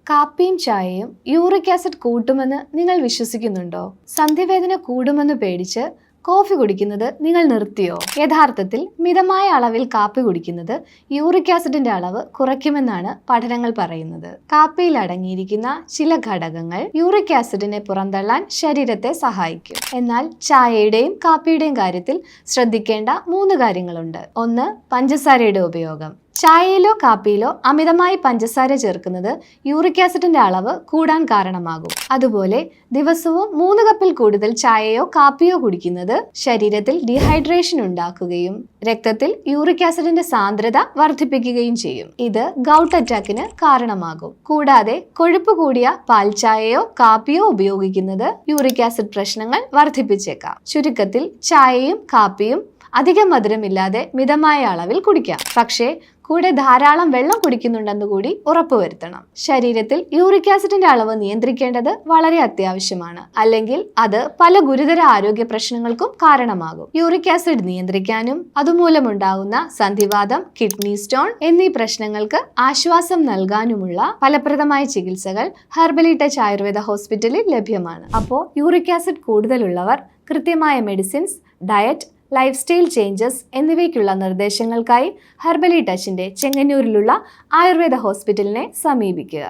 കാപ്പിയും ചായയും uric acid കൂട്ടുമെന്ന് നിങ്ങൾ വിശ്വസിക്കുന്നുണ്ടോ? സന്ധിവേദന കൂടുമെന്ന് പേടിച്ച് കോഫി കുടിക്കുന്നത് നിങ്ങൾ നിർത്തിയോ? യഥാർത്ഥത്തിൽ മിതമായ അളവിൽ കാപ്പി കുടിക്കുന്നത് യൂറിക് ആസിഡിന്റെ അളവ് കുറയ്ക്കുമെന്നാണ് പഠനങ്ങൾ പറയുന്നത്. കാപ്പിയിൽ അടങ്ങിയിരിക്കുന്ന ചില ഘടകങ്ങൾ യൂറിക് ആസിഡിനെ പുറന്തള്ളാൻ ശരീരത്തെ സഹായിക്കും. എന്നാൽ ചായയുടെയും കാപ്പിയുടെയും കാര്യത്തിൽ ശ്രദ്ധിക്കേണ്ട 3 കാര്യങ്ങളുണ്ട്. 1. പഞ്ചസാരയുടെ ഉപയോഗം. ചായയിലോ കാപ്പിയിലോ അമിതമായി പഞ്ചസാര ചേർക്കുന്നത് യൂറിക് ആസിഡിന്റെ അളവ് കൂടാൻ കാരണമാകും. അതുപോലെ ദിവസവും 3 കപ്പിൽ കൂടുതൽ ചായയോ കാപ്പിയോ കുടിക്കുന്നത് ശരീരത്തിൽ ഡീഹൈഡ്രേഷൻ ഉണ്ടാക്കുകയും രക്തത്തിൽ യൂറിക് ആസിഡിന്റെ സാന്ദ്രത വർദ്ധിപ്പിക്കുകയും ചെയ്യും. ഇത് ഗൗട്ട് അറ്റാക്കിന് കാരണമാകും. കൂടാതെ കൊഴുപ്പ് കൂടിയ പാൽച്ചായയോ കാപ്പിയോ ഉപയോഗിക്കുന്നത് യൂറിക് ആസിഡ് പ്രശ്നങ്ങൾ വർദ്ധിപ്പിച്ചേക്കാം. ചുരുക്കത്തിൽ ചായയും കാപ്പിയും അധികം മധുരമില്ലാതെ മിതമായ അളവിൽ കുടിക്കാം. പക്ഷേ കൂടെ ധാരാളം വെള്ളം കുടിക്കുന്നുണ്ടെന്ന് കൂടി ഉറപ്പുവരുത്തണം. ശരീരത്തിൽ യൂറിക് ആസിഡിന്റെ അളവ് നിയന്ത്രിക്കേണ്ടത് വളരെ അത്യാവശ്യമാണ്. അല്ലെങ്കിൽ അത് പല ഗുരുതര ആരോഗ്യ പ്രശ്നങ്ങൾക്കും കാരണമാകും. യൂറിക് ആസിഡ് നിയന്ത്രിക്കാനും അതുമൂലമുണ്ടാകുന്ന സന്ധിവാതം, കിഡ്നി സ്റ്റോൺ എന്നീ പ്രശ്നങ്ങൾക്ക് ആശ്വാസം നൽകാനുമുള്ള ഫലപ്രദമായ ചികിത്സകൾ ഹെർബലി ടച്ച് ആയുർവേദ ഹോസ്പിറ്റലിൽ ലഭ്യമാണ്. അപ്പോൾ യൂറിക് ആസിഡ് കൂടുതലുള്ളവർ കൃത്യമായ medicines, diet, life style changes എന്നിവയ്ക്കുള്ള നിർദ്ദേശങ്ങൾക്കായി ഹെർബലി ടച്ചിന്റെ ചെങ്ങന്നൂരിലുള്ള ആയുർവേദ ഹോസ്പിറ്റലിനെ സമീപിക്കുക.